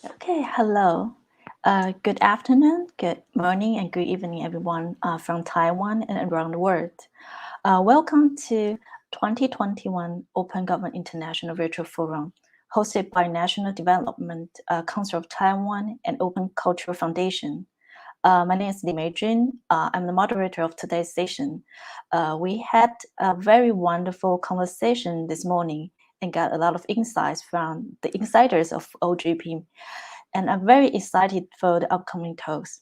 Okay, hello. Good afternoon, good morning, and good evening, everyone from Taiwan and around the world. Welcome to 2021 Open Government International Virtual Forum, hosted by National Development Council of Taiwan and Open Cultural Foundation. My name is Li Meijun. I'm the moderator of today's session. We had a very wonderful conversation this morning and got a lot of insights from the insiders of OGP. And I'm very excited for the upcoming talks.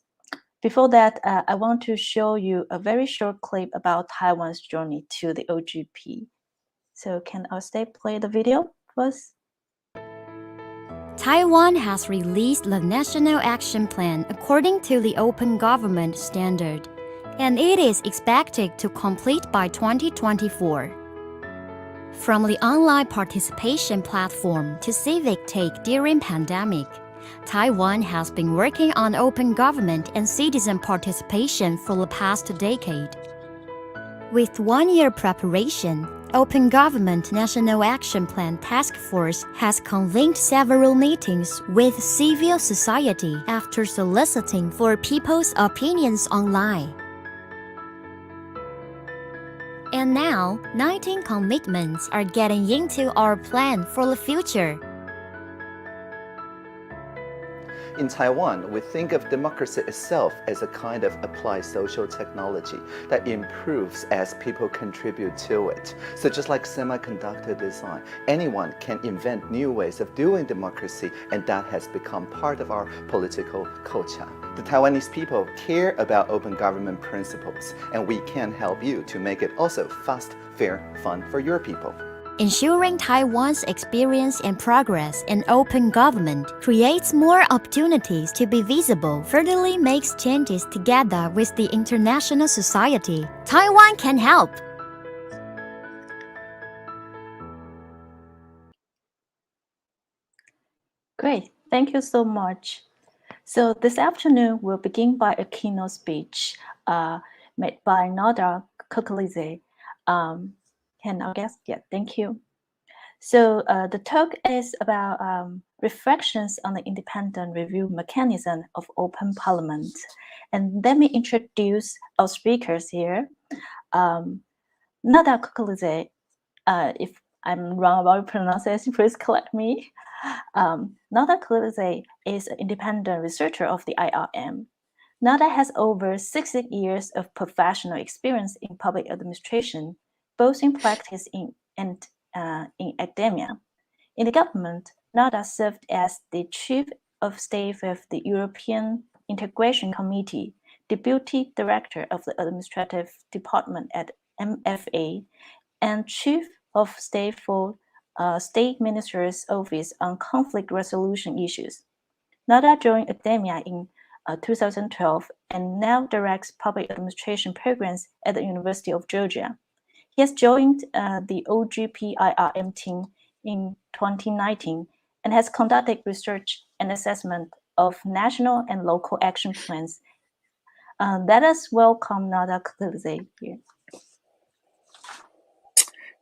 Before that, I want to show you a very short clip about Taiwan's journey to the OGP. So can our state play the video first? Taiwan has released the National Action Plan according to the Open Government Standard, and it is expected to complete by 2024. From the online participation platform to civic take during pandemic, Taiwan has been working on open government and citizen participation for the past decade. With 1 year preparation, Open Government National Action Plan Task Force has convened several meetings with civil society after soliciting for people's opinions online. And now, 19 commitments are getting into our plan for the future. In Taiwan, we think of democracy itself as a kind of applied social technology that improves as people contribute to it. So just like semiconductor design, anyone can invent new ways of doing democracy, and that has become part of our political culture. The Taiwanese people care about open government principles, and we can help you to make it also fast, fair, fun for your people. Ensuring Taiwan's experience and progress in open government creates more opportunities to be visible, furtherly makes changes together with the international society. Taiwan can help. Great, thank you so much. So this afternoon, we'll begin by a keynote speech made by Nada Kokolize. Can our guest? Yeah, thank you. So the talk is about reflections on the independent review mechanism of open parliament. And let me introduce our speakers here. Nada Kokolize, if I'm wrong about pronunciation, please correct me. Nada Kokolize is an independent researcher of the IRM. Nada has over 60 years of professional experience in public administration, both in practice and in academia. In the government, Nada served as the Chief of Staff of the European Integration Committee, Deputy Director of the Administrative Department at MFA, and Chief of Staff for State Minister's Office on Conflict Resolution Issues. Nada joined academia in 2012 and now directs public administration programs at the University of Georgia. He has joined the OGP IRM team in 2019 and has conducted research and assessment of national and local action plans. Let us welcome Nada Kokolize here.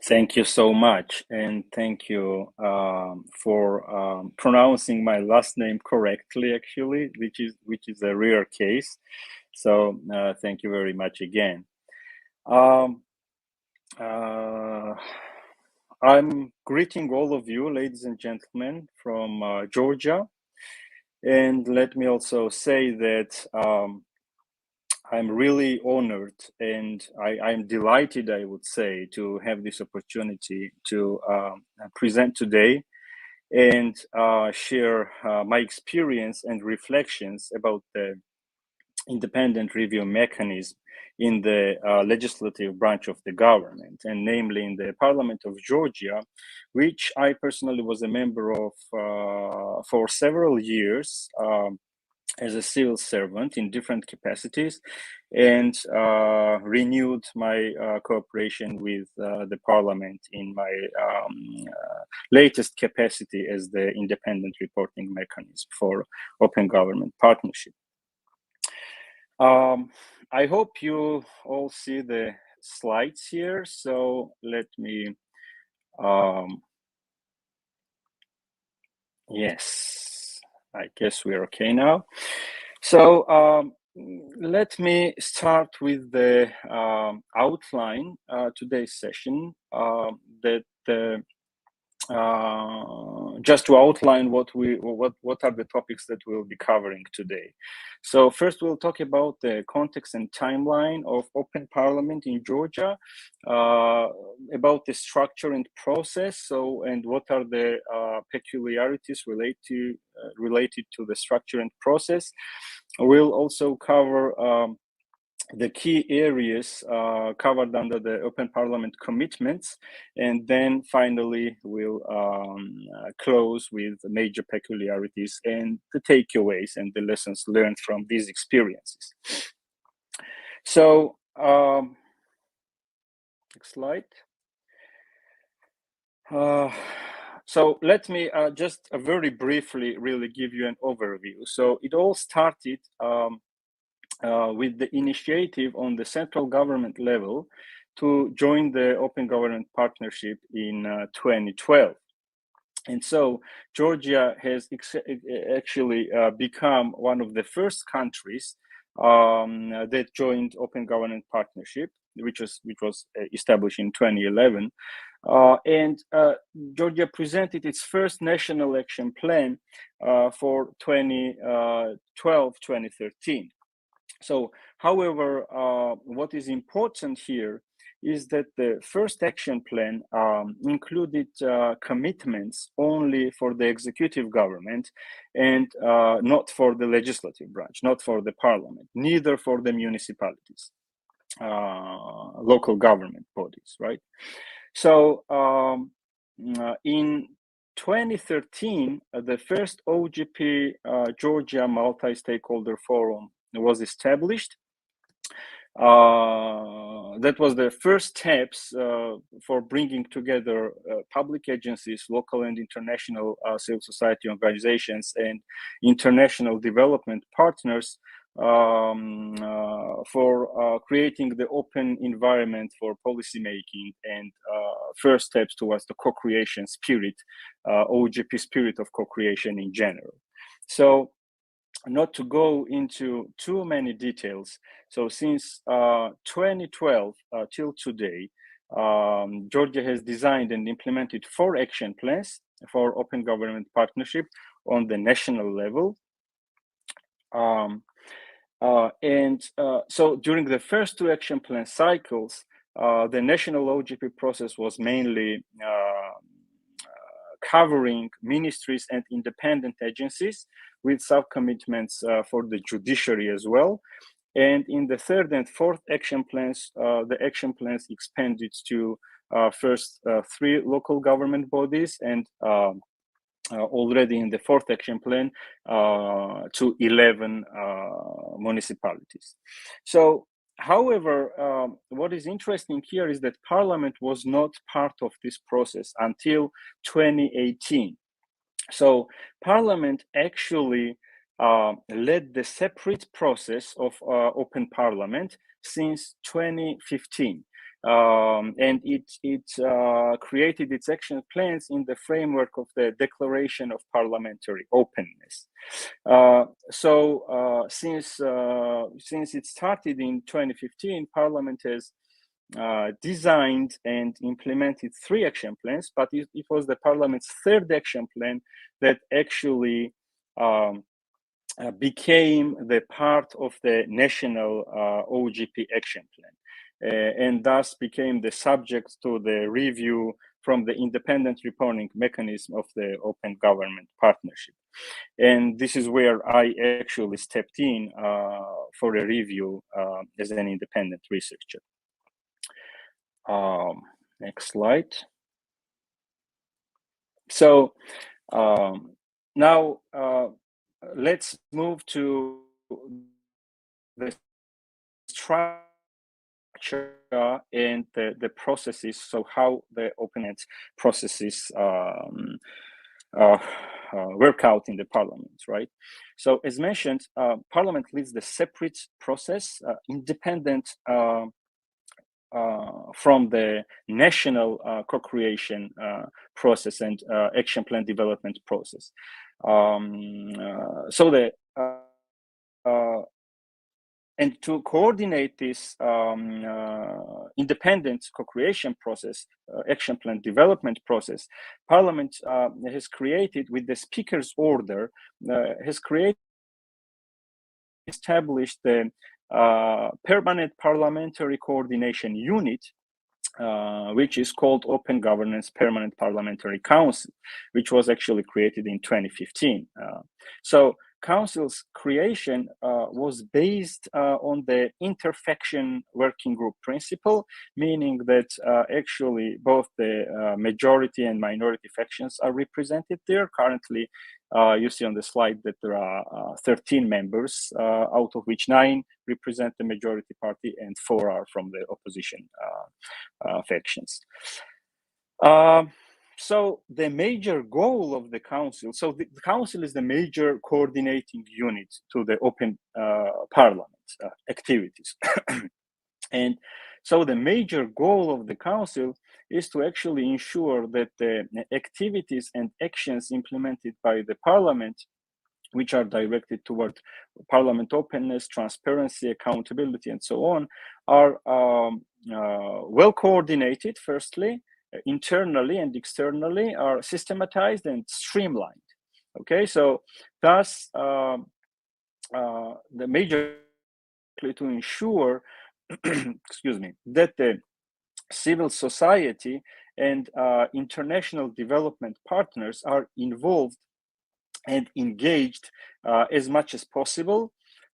Thank you so much, and thank you for pronouncing my last name correctly, actually, which is a rare case. So thank you very much again. I'm greeting all of you, ladies and gentlemen, from Georgia, and let me also say that I'm really honored and I'm delighted, I would say, to have this opportunity to present today and share my experience and reflections about the independent review mechanism in the legislative branch of the government, and namely in the Parliament of Georgia, which I personally was a member of for several years. As a civil servant in different capacities, and renewed my cooperation with the parliament in my latest capacity as the independent reporting mechanism for open government partnership. I hope you all see the slides here, so let me, yes. I guess we're okay now. So let me start with the outline today's session. Just to outline what are the topics that we'll be covering today. So first, we'll talk about the context and timeline of Open Parliament in Georgia, about the structure and process. And what are the peculiarities related to the structure and process. We'll also cover the key areas covered under the Open Parliament commitments, and then finally we'll close with the major peculiarities and the takeaways and the lessons learned from these experiences. So next slide. So let me just very briefly really give you an overview. So it all started with the initiative on the central government level to join the Open Government Partnership in 2012. And so Georgia has actually become one of the first countries that joined Open Government Partnership, which was established in 2011. And Georgia presented its first national action plan for 2012-2013. So, however, what is important here is that the first action plan included commitments only for the executive government and not for the legislative branch, not for the parliament, neither for the municipalities, local government bodies, right? So in 2013, the first OGP Georgia Multi-Stakeholder Forum was established. That was the first steps for bringing together public agencies, local and international civil society organizations, and international development partners for creating the open environment for policymaking and first steps towards the co-creation spirit, OGP spirit of co-creation in general. So, not to go into too many details. So since 2012 till today, Georgia has designed and implemented 4 action plans for Open Government Partnership on the national level. So during the first 2 action plan cycles, the national OGP process was mainly covering ministries and independent agencies with sub-commitments for the judiciary as well. And in the 3rd and 4th action plans, the action plans expanded to first 3 local government bodies and already in the 4th action plan to 11 municipalities. So, however, what is interesting here is that Parliament was not part of this process until 2018. So Parliament actually led the separate process of Open Parliament since 2015. And it created its action plans in the framework of the Declaration of Parliamentary Openness. Since it started in 2015, Parliament has designed and implemented 3 action plans, but it was the Parliament's 3rd action plan that actually became the part of the national OGP action plan. And thus became the subject to the review from the independent reporting mechanism of the Open Government Partnership. And this is where I actually stepped in for a review as an independent researcher. Next slide. So now let's move to the structure and the processes, so how the openness processes work out in the parliament, right? So as mentioned, Parliament leads the separate process, independent from the national co-creation process and action plan development process. And to coordinate this independent co-creation process, action plan development process, Parliament has created, with the Speaker's order, established the Permanent Parliamentary Coordination Unit, which is called Open Governance Permanent Parliamentary Council, which was actually created in 2015. So Council's creation was based on the interfaction working group principle, meaning that actually both the majority and minority factions are represented there. Currently, you see on the slide that there are 13 members, out of which 9 represent the majority party and 4 are from the opposition factions. So the major goal of the council, so the council is the major coordinating unit to the open parliament activities. And so the major goal of the council is to actually ensure that the activities and actions implemented by the parliament, which are directed toward parliament openness, transparency, accountability, and so on, are well coordinated, firstly, internally and externally, are systematized and streamlined. Okay, so thus the major to ensure excuse me, that the civil society and international development partners are involved and engaged as much as possible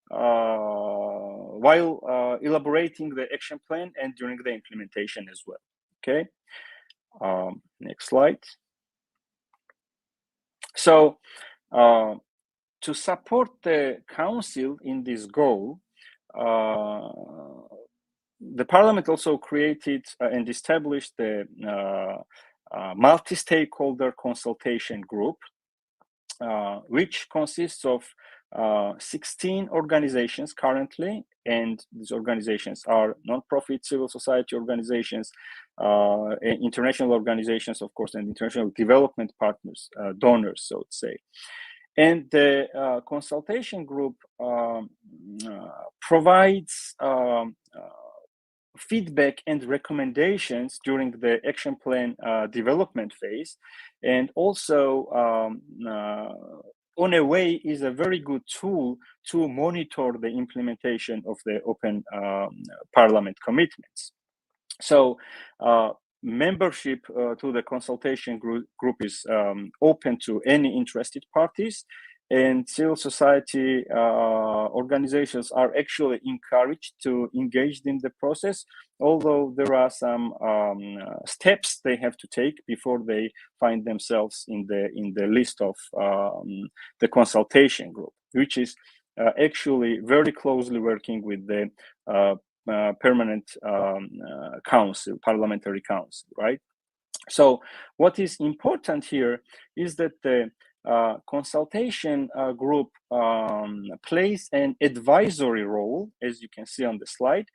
while elaborating the action plan and during the implementation as well. Okay, next slide. So to support the council in this goal, the parliament also created and established the multi-stakeholder consultation group, which consists of 16 organizations currently, and these organizations are non-profit civil society organizations, international organizations, of course, and international development partners, donors, so to say. And the consultation group provides feedback and recommendations during the action plan development phase, and also on a way is a very good tool to monitor the implementation of the open parliament commitments. So membership to the consultation group is open to any interested parties, and civil society organizations are actually encouraged to engage in the process, although there are some steps they have to take before they find themselves in the list of the consultation group, which is actually very closely working with the permanent council, parliamentary council, right? So what is important here is that the consultation group plays an advisory role, as you can see on the slide,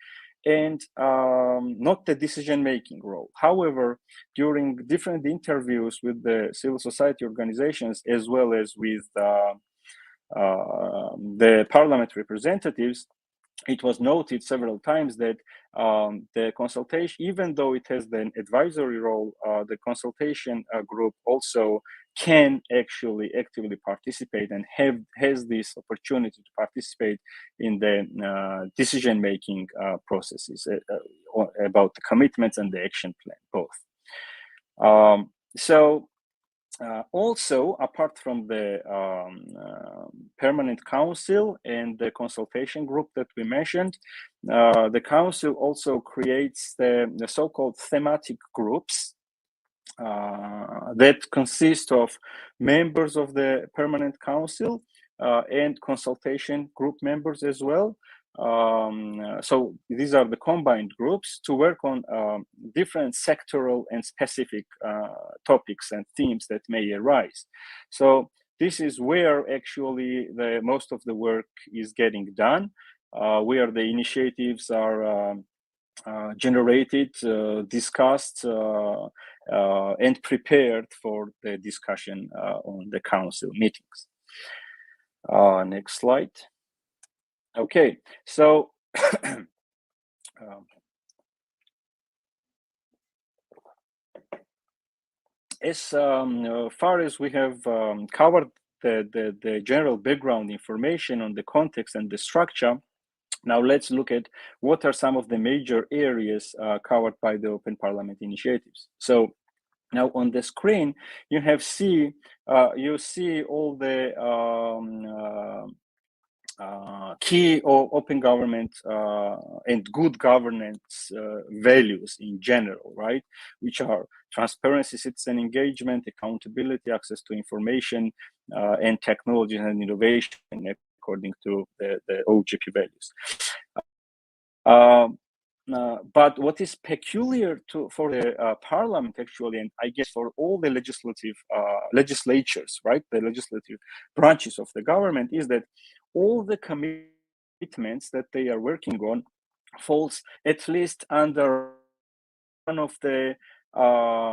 and not the decision-making role. However, during different interviews with the civil society organizations, as well as with the parliament representatives, it was noted several times that the consultation, even though it has an advisory role, the consultation group also can actually actively participate and has this opportunity to participate in the decision-making processes about the commitments and the action plan, both. Also, apart from the permanent council and the consultation group that we mentioned, the council also creates the so-called thematic groups that consist of members of the permanent council and consultation group members as well. So these are the combined groups to work on different sectoral and specific topics and themes that may arise. So this is where actually most of the work is getting done, where the initiatives are generated, discussed, and prepared for the discussion on the council meetings. Next slide. Okay, so as far as we have covered the general background information on the context and the structure, now let's look at what are some of the major areas covered by the Open Parliament initiatives. So now on the screen, you see all the key open government and good governance values in general, right? Which are transparency, citizen engagement, accountability, access to information, and technology and innovation, according to the OGP values. But what is peculiar for the parliament, actually, and I guess for all the legislatures, right, the legislative branches of the government, is that all the commitments that they are working on falls at least under one of the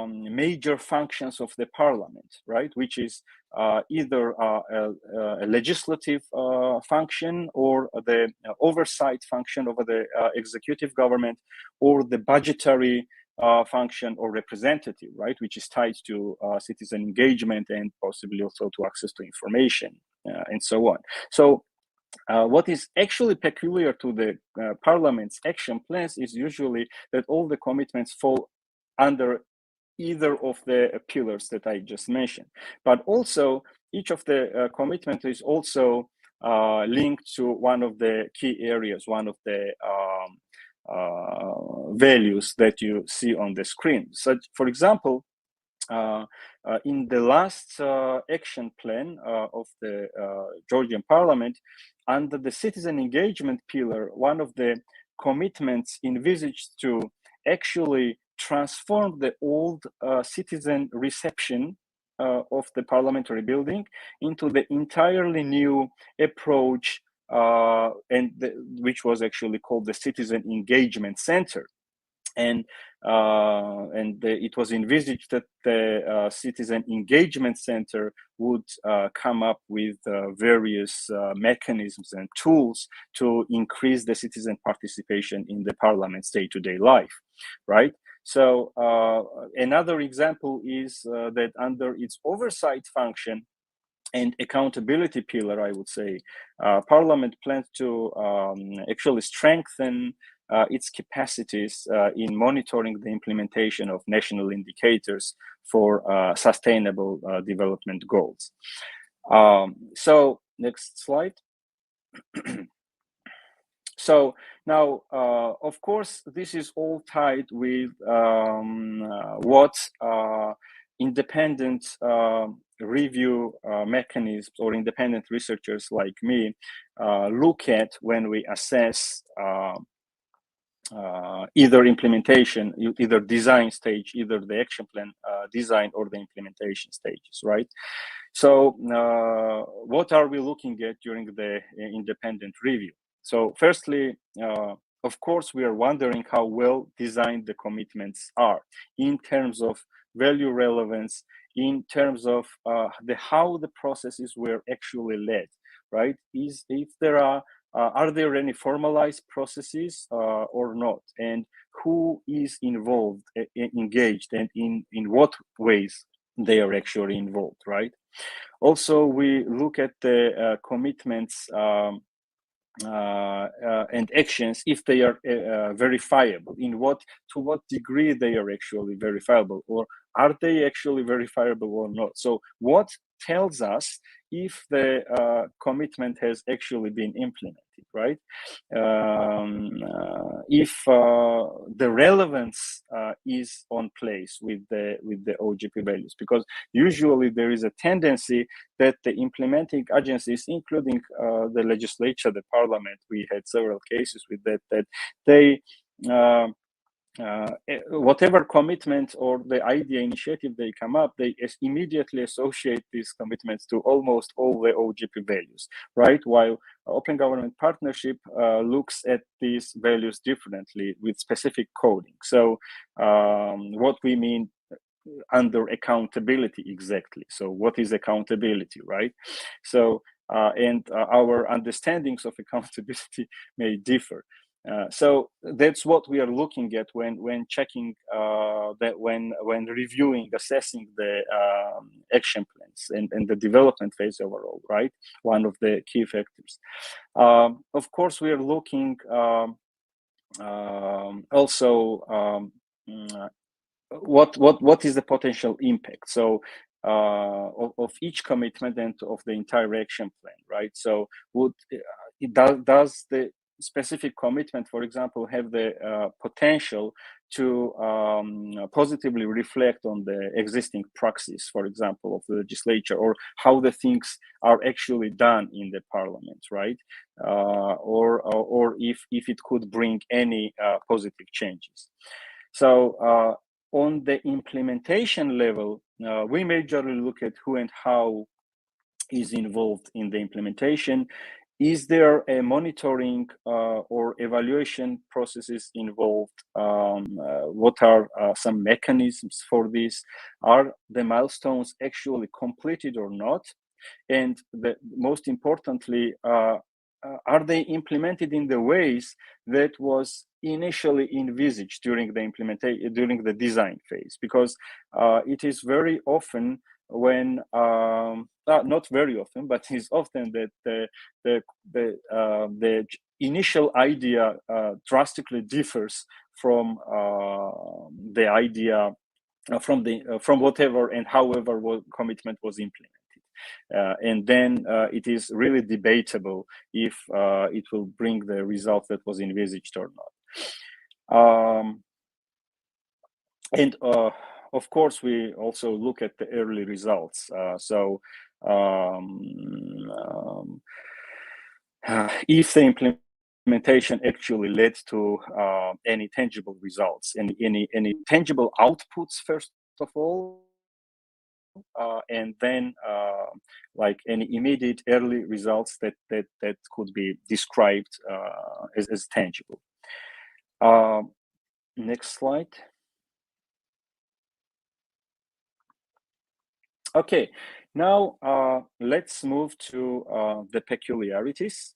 major functions of the parliament, right, which is either a legislative function, or the oversight function over the executive government, or the budgetary function or representative, right, which is tied to citizen engagement and possibly also to access to information and so on. So what is actually peculiar to the parliament's action plans is usually that all the commitments fall under either of the pillars that I just mentioned. But also, each of the commitment is also linked to one of the key areas, one of the values that you see on the screen. So, for example, in the last action plan of the Georgian parliament, under the citizen engagement pillar, one of the commitments envisaged to actually transform the old citizen reception of the parliamentary building into the entirely new approach, which was actually called the Citizen Engagement Center. And it was envisaged that the Citizen Engagement Center would come up with various mechanisms and tools to increase the citizen participation in the parliament's day-to-day life, right? So another example is that under its oversight function and accountability pillar, I would say, Parliament plans to actually strengthen its capacities in monitoring the implementation of national indicators for sustainable development goals. So next slide. So now, of course, this is all tied with what independent review mechanisms or independent researchers like me look at when we assess either implementation, either design stage, either the action plan design or the implementation stages, right? So what are we looking at during the independent review? So firstly, of course, we are wondering how well designed the commitments are in terms of value relevance, in terms of how the processes were actually led, right? If there are there any formalized processes or not? And who is involved, engaged, and in what ways they are actually involved, right? Also, we look at the commitments and actions if they are verifiable, to what degree they are actually verifiable, or are they actually verifiable or not? So what tells us if the commitment has actually been implemented, right? If the relevance is on place with the OGP values, because usually there is a tendency that the implementing agencies, including the legislature, the parliament, we had several cases with that they whatever commitment or the idea initiative they come up, they immediately associate these commitments to almost all the OGP values, right? While open government partnership looks at these values differently with specific coding. So what we mean under accountability exactly. So what is accountability, right? So and our understandings of accountability may differ. So that's what we are looking at when checking that when reviewing, assessing the action plans and the development phase overall, right? One of the key factors. Of course, we are looking also what is the potential impact? So of each commitment and of the entire action plan, right? So does the specific commitment, for example, have the potential to positively reflect on the existing praxis, for example, of the legislature, or how the things are actually done in the parliament, right? Or if it could bring any positive changes. So on the implementation level, we majorly look at who and how is involved in the implementation. Is there a monitoring or evaluation processes involved? What are some mechanisms for this? Are the milestones actually completed or not? And most importantly, are they implemented in the ways that was initially envisaged during the implementation, during the design phase? Because it is very often when not very often, but it's often that the initial idea drastically differs from the idea from whatever and however commitment was implemented. And then it is really debatable if it will bring the result that was envisaged or not. And of course, we also look at the early results. So if the implementation actually led to any tangible results, any tangible outputs, first of all, and then like any immediate early results that could be described as tangible. Next slide. Okay, now let's move to the peculiarities.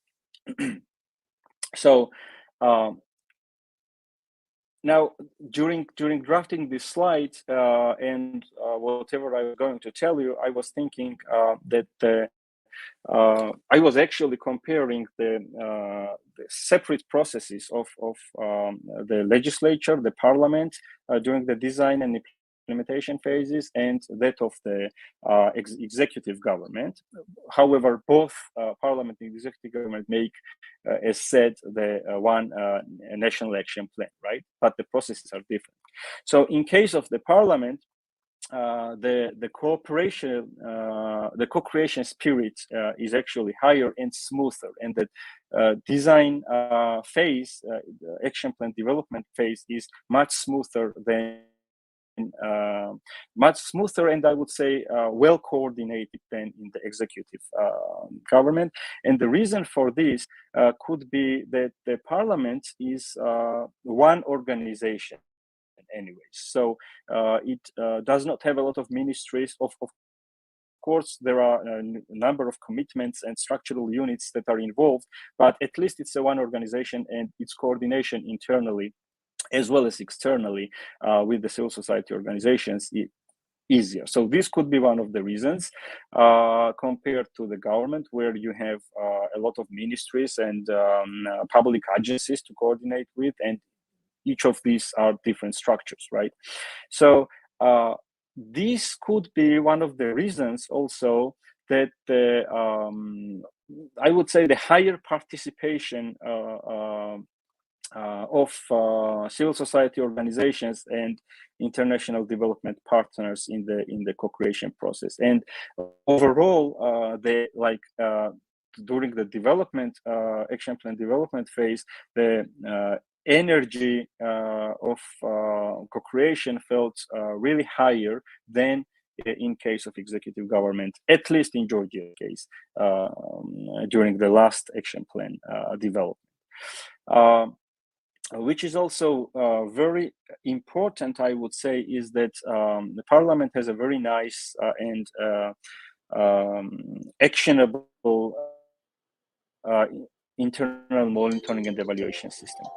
So now during drafting this slide and whatever I'm going to tell you, I was thinking that I was actually comparing the separate processes of the legislature, the parliament during the design and implementation phases, and that of the executive government. However, both parliament and executive government make, as said, the one national action plan, right? But the processes are different. So in case of the parliament, the cooperation, the co-creation spirit is actually higher and smoother, and the design phase, the action plan development phase, is much smoother than and I would say well coordinated than in the executive government. And the reason for this could be that the parliament is one organization anyways. So it does not have a lot of ministries. Of course, there are a number of commitments and structural units that are involved, but at least it's a one organization, and its coordination internally as well as externally with the civil society organizations easier. So this could be one of the reasons compared to the government, where you have a lot of ministries and public agencies to coordinate with, and each of these are different structures, right? So this could be one of the reasons also that I would say the higher participation of civil society organizations and international development partners in the co-creation process. And overall, during the development action plan development phase, the energy of co-creation felt really higher than in case of executive government, at least in Georgia's case, during the last action plan development. Which is also very important, I would say, is that the parliament has a very nice and actionable internal monitoring and evaluation system.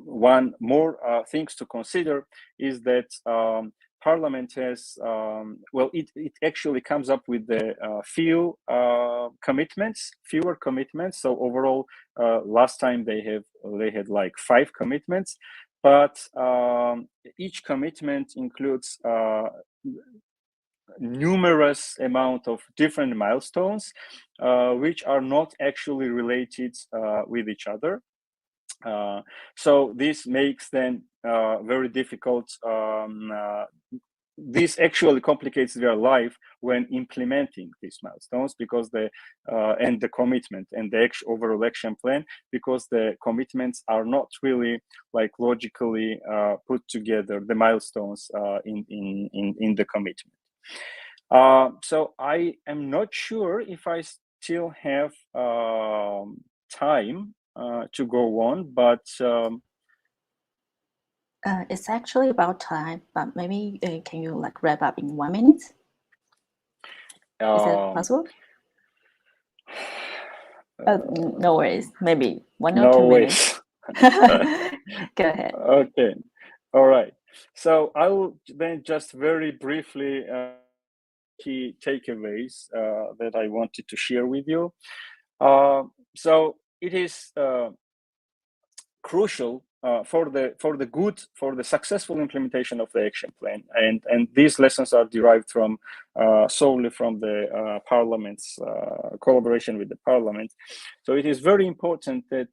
One more things to consider is that Parliament has, well, it actually comes up with the fewer commitments. So overall, last time they had like 5 commitments, but each commitment includes numerous amount of different milestones, which are not actually related with each other. So this makes them very difficult. This actually complicates their life when implementing these milestones, because and the commitment and the overall action plan, because the commitments are not really like logically put together, the milestones in the commitment. So I am not sure if I still have time to go on, but it's actually about time, but maybe can you like wrap up in 1 minute? Is that possible? No worries, maybe 1 or 2 minutes. Go ahead. Okay, all right. So I will then just very briefly key takeaways that I wanted to share with you. So it is crucial for the successful implementation of the action plan, and these lessons are derived from solely from the Parliament's collaboration with the Parliament. So it is very important that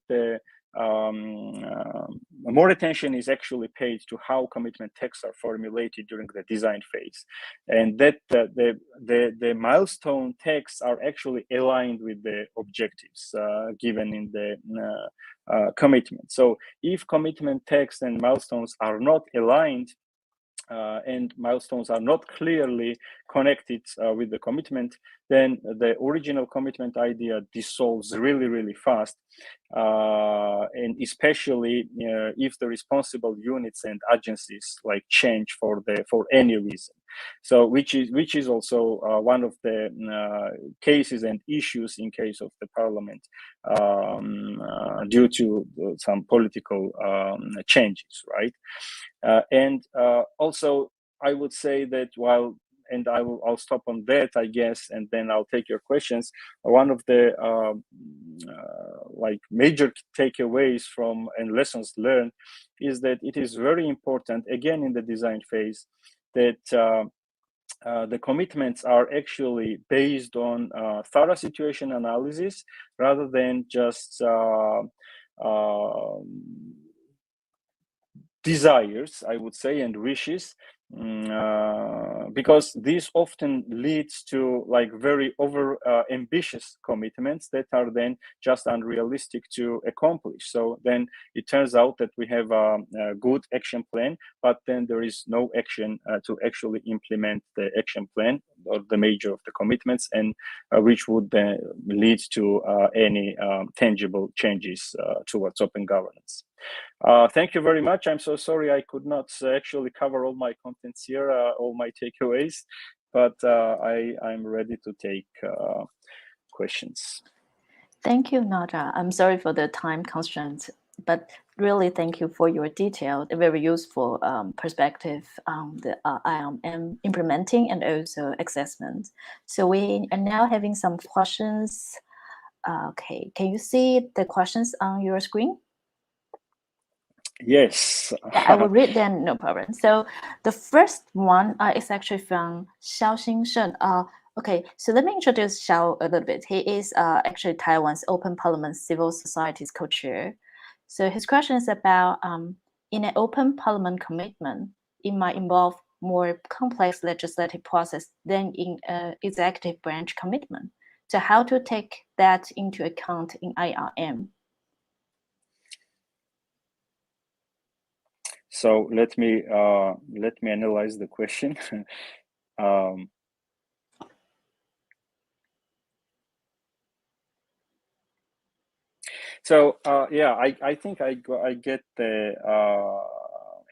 more attention is actually paid to how commitment texts are formulated during the design phase, and that the milestone texts are actually aligned with the objectives given in the commitment. So if commitment text and milestones are not aligned, and milestones are not clearly connected with the commitment, then the original commitment idea dissolves really, really fast, and especially if the responsible units and agencies like change for any reason. So which is also one of the cases and issues in case of the Parliament due to some political changes, right? And also, I would say that I'll stop on that, I guess, and then I'll take your questions. One of the like major takeaways from and lessons learned is that it is very important, again, in the design phase, that the commitments are actually based on thorough situation analysis rather than just desires, I would say, and wishes, because this often leads to like very over ambitious commitments that are then just unrealistic to accomplish. So then it turns out that we have a good action plan, but then there is no action to actually implement the action plan or the major of the commitments, and which would then lead to any tangible changes towards open governance. Thank you very much. I'm so sorry I could not actually cover all my contents here, all my takeaways, but I'm ready to take questions. Thank you, Naja. I'm sorry for the time constraints, but really thank you for your detailed, very useful perspective on the IRM implementing and also assessment. So we are now having some questions. Okay, can you see the questions on your screen? Yes. Yeah, I will read them, no problem. So the first one is actually from Xiao Xingsheng. Okay, so let me introduce Xiao a little bit. He is actually Taiwan's Open Parliament Civil Society's co-chair. So his question is about, in an open parliament commitment, it might involve more complex legislative process than in executive branch commitment. So how to take that into account in IRM? So let me analyze the question. So yeah, I think I get the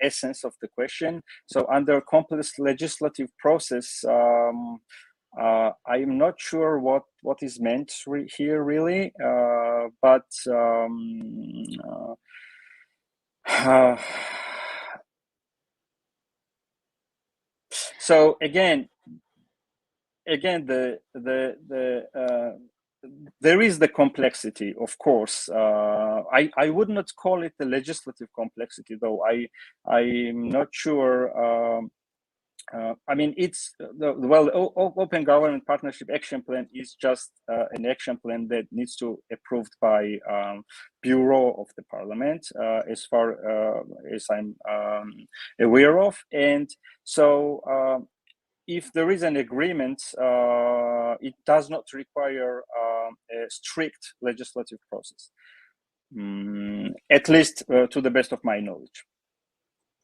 essence of the question. So under complex legislative process, I'm not sure what is meant here really, but so again, there is the complexity, of course. I would not call it the legislative complexity, though. I'm not sure. I mean, it's Open Government Partnership Action Plan is just an action plan that needs to be approved by Bureau of the Parliament, as far as I'm aware of, and so. If there is an agreement, it does not require a strict legislative process, at least to the best of my knowledge.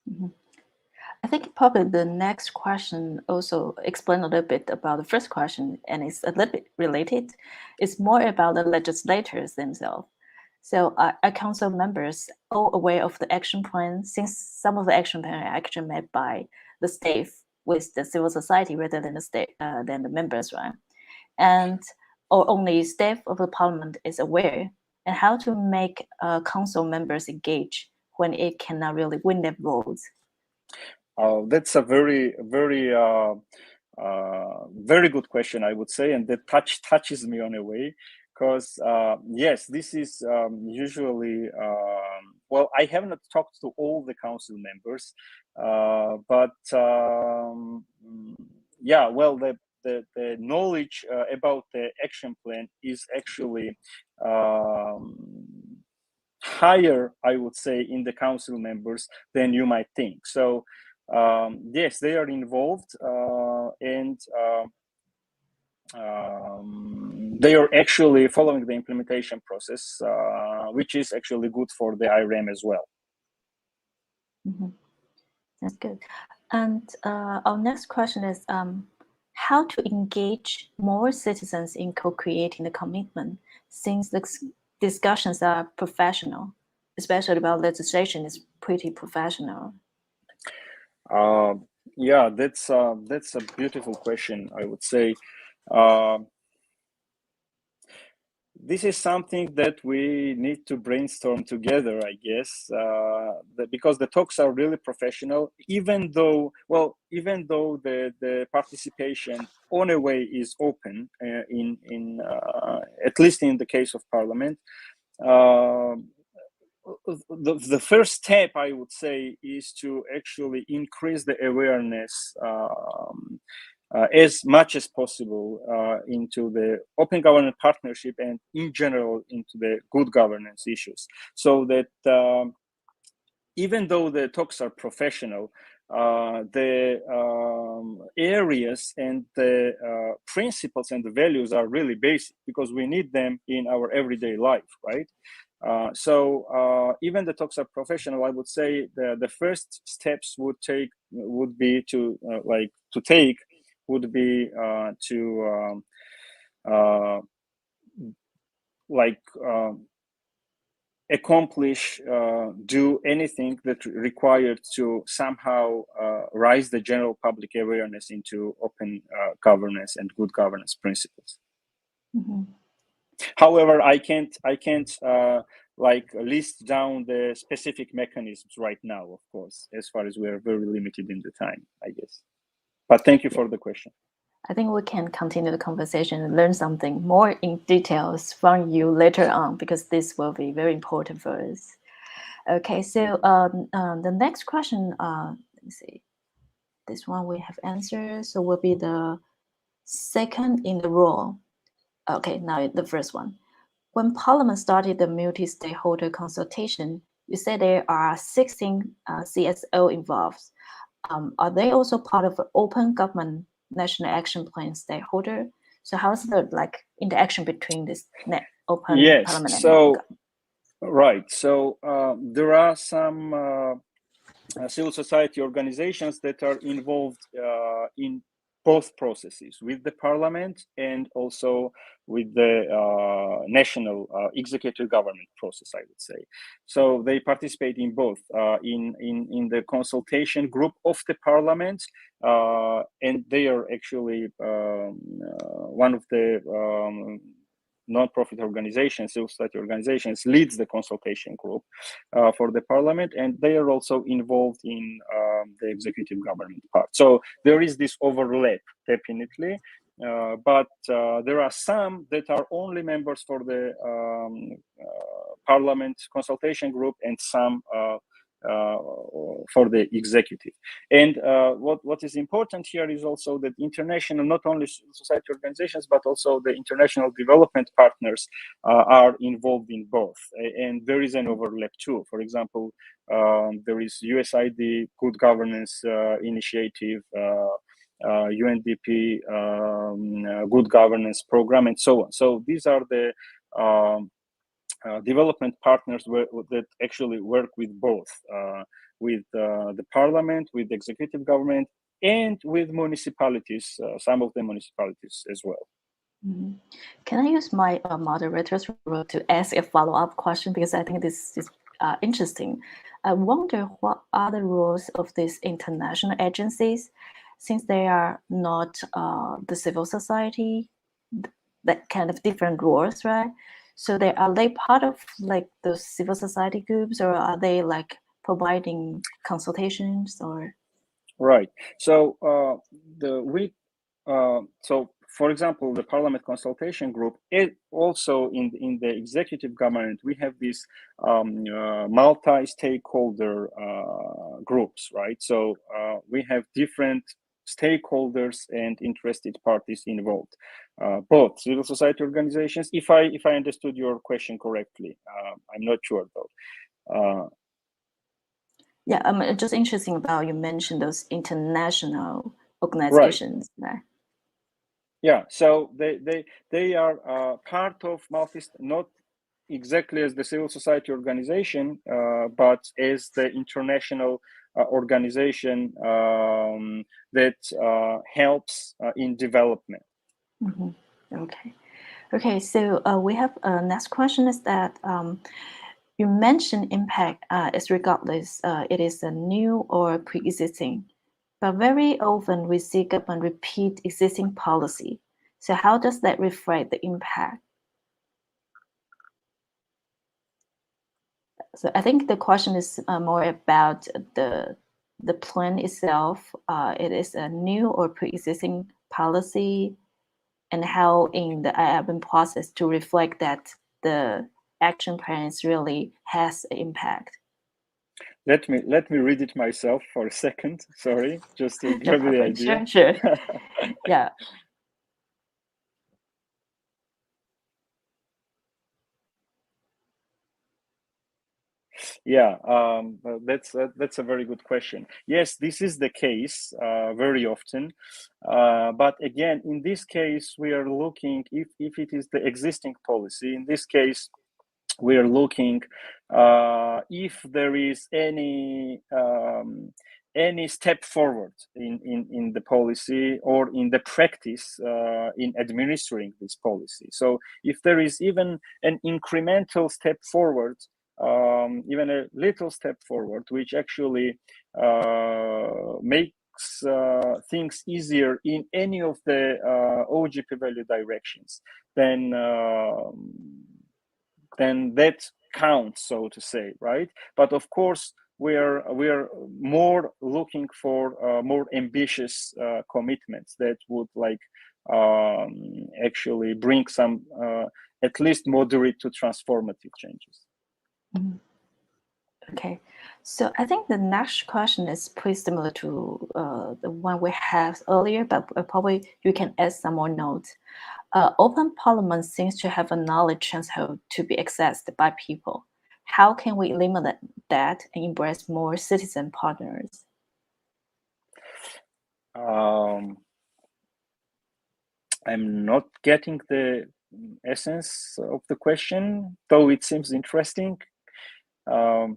Mm-hmm. I think probably the next question also explain a little bit about the first question, and it's a little bit related. It's more about the legislators themselves. So are council members all aware of the action plan, since some of the action plan are actually made by the state with the civil society rather than the state than the members, right? And or only staff of the parliament is aware, and how to make council members engage when it cannot really win their votes? That's a very good question, I would say, and that touches me on a way, because yes, this is usually well, I have not talked to all the council members, but yeah, well, the knowledge about the action plan is actually higher, I would say, in the council members than you might think. So yes, they are involved, and they are actually following the implementation process, which is actually good for the IRM as well. Mm-hmm. That's good. And our next question is how to engage more citizens in co-creating the commitment, since the discussions are professional, especially about legislation is pretty professional. Yeah, that's a beautiful question, I would say. This is something that we need to brainstorm together, I guess, because the talks are really professional, even though the participation on a way is open, in at least in the case of Parliament. The first step, I would say, is to actually increase the awareness as much as possible into the open government partnership and in general into the good governance issues, so that even though the talks are professional, the areas and the principles and the values are really basic, because we need them in our everyday life, right? So even the talks are professional, I would say the first steps would be to accomplish, do anything that required to somehow raise the general public awareness into open governance and good governance principles. Mm-hmm. However, I can't list down the specific mechanisms right now, of course, as far as we are very limited in the time, I guess. But thank you for the question. I think we can continue the conversation and learn something more in details from you later on, because this will be very important for us. Okay, so the next question, let me see. This one we have answered, so will be the second in the row. Okay, now the first one. When Parliament started the multi-stakeholder consultation, you said there are 16 CSO involved. are they also part of the Open Government National Action Plan stakeholder? So how's the interaction between this open parliament and open government? Right. So there are some civil society organizations that are involved in both processes, with the parliament and also with the national executive government process, I would say. So they participate in both, in the consultation group of the parliament, and they are actually one of the non-profit organizations, civil society organizations, leads the consultation group for the parliament, and they are also involved in the executive government part. So there is this overlap, definitely, but there are some that are only members for the parliament consultation group, and some for the executive. And what is important here is also that international, not only society organizations, but also the international development partners are involved in both. And there is an overlap too. For example, there is USAID Good Governance Initiative, UNDP Good Governance Program, and so on. So these are the development partners that actually work with both, with the parliament, with the executive government, and with municipalities, some of the municipalities as well. Mm-hmm. Can I use my moderator's role to ask a follow-up question, because I think this is interesting. I wonder what are the roles of these international agencies, since they are not the civil society, that kind of different roles, right? So are they part of those civil society groups, or are they providing consultations or? Right. So so for example, the Parliament Consultation Group, it also in the executive government, we have these multi-stakeholder groups, right? So we have different stakeholders and interested parties involved, both civil society organizations. If I understood your question correctly, I'm not sure though. Yeah, I'm just interesting about you mentioned those international organizations. Right. Yeah, so they are part of not exactly as the civil society organization, but as the international organization that helps in development. Mm-hmm. Okay. So we have next question is that you mentioned impact is regardless it is a new or pre-existing, but very often we see government repeat existing policy. So how does that reflect the impact? So I think the question is more about the plan itself. It is a new or pre-existing policy, and how in the IABM process to reflect that the action plans really has an impact. Let me read it myself for a second. Sorry, just to No give you the problem. idea. Sure. Yeah. Yeah, that's a very good question. Yes, this is the case very often, but again, in this case, we are looking if it is the existing policy. In this case, we are looking if there is any step forward in the policy or in the practice in administering this policy. So if there is even an incremental step forward, even a little step forward, which actually makes things easier in any of the OGP value directions, then that counts, so to say, right? But of course, we are more looking for more ambitious commitments that would actually bring some at least moderate to transformative changes. Mm-hmm. Okay, so I think the next question is pretty similar to the one we had earlier, but probably you can add some more notes. Open Parliament seems to have a knowledge transfer to be accessed by people. How can we eliminate that and embrace more citizen partners? I'm not getting the essence of the question, though it seems interesting. I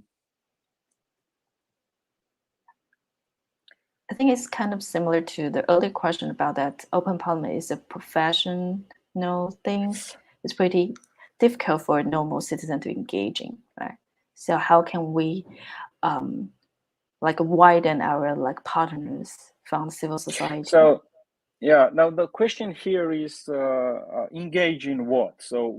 think it's kind of similar to the earlier question about that open parliament is a professional things. It's pretty difficult for a normal citizen to engage in, right? So how can we like widen our like partners from civil society? So yeah, now the question here is engage in what? So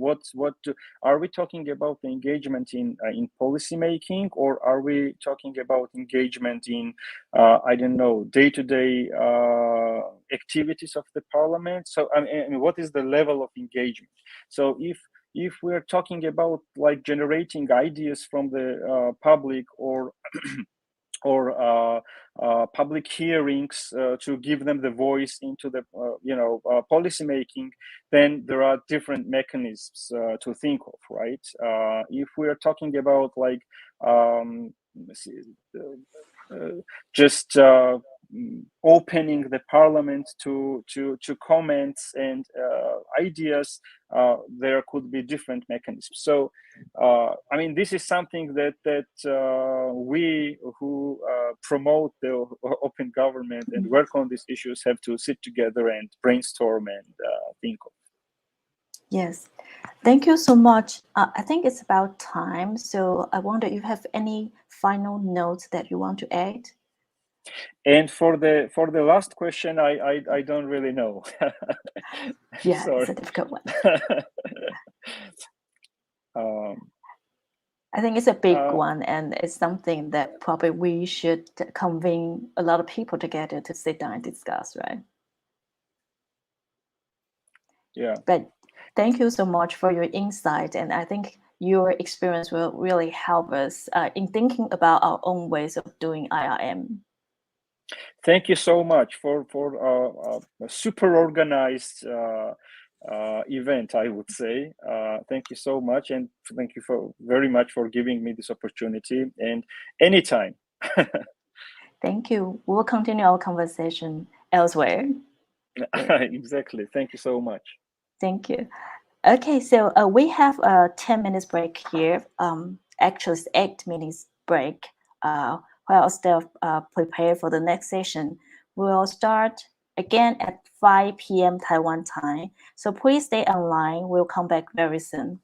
are we talking about the engagement in policy making, or are we talking about engagement in I don't know, day-to-day activities of the parliament? So I mean, what is the level of engagement? So if we're talking about like generating ideas from the public, or public hearings to give them the voice into the policy making, then there are different mechanisms to think of, right? If we are talking about like just opening the parliament to comments and ideas, there could be different mechanisms. So I mean, this is something that we who promote the open government and work on these issues have to sit together and brainstorm and think of. Yes, thank you so much. I think it's about time, so I wonder if you have any final notes that you want to add. And for the last question, I don't really know. Yeah, Sorry. it's a difficult one. I think it's a big one, and it's something that probably we should convene a lot of people together to sit down and discuss, right? Yeah. But thank you so much for your insight, and I think your experience will really help us in thinking about our own ways of doing IRM. Thank you so much for a super organized event, I would say. Thank you so much, and thank you very much for giving me this opportunity, and anytime. Thank you. We'll continue our conversation elsewhere. Exactly. Thank you so much. Thank you. Okay, so we have a 10 minutes break here. Actually, it's 8 minutes break. While still prepare for the next session, we'll start again at 5 p.m. Taiwan time. So please stay online. We'll come back very soon.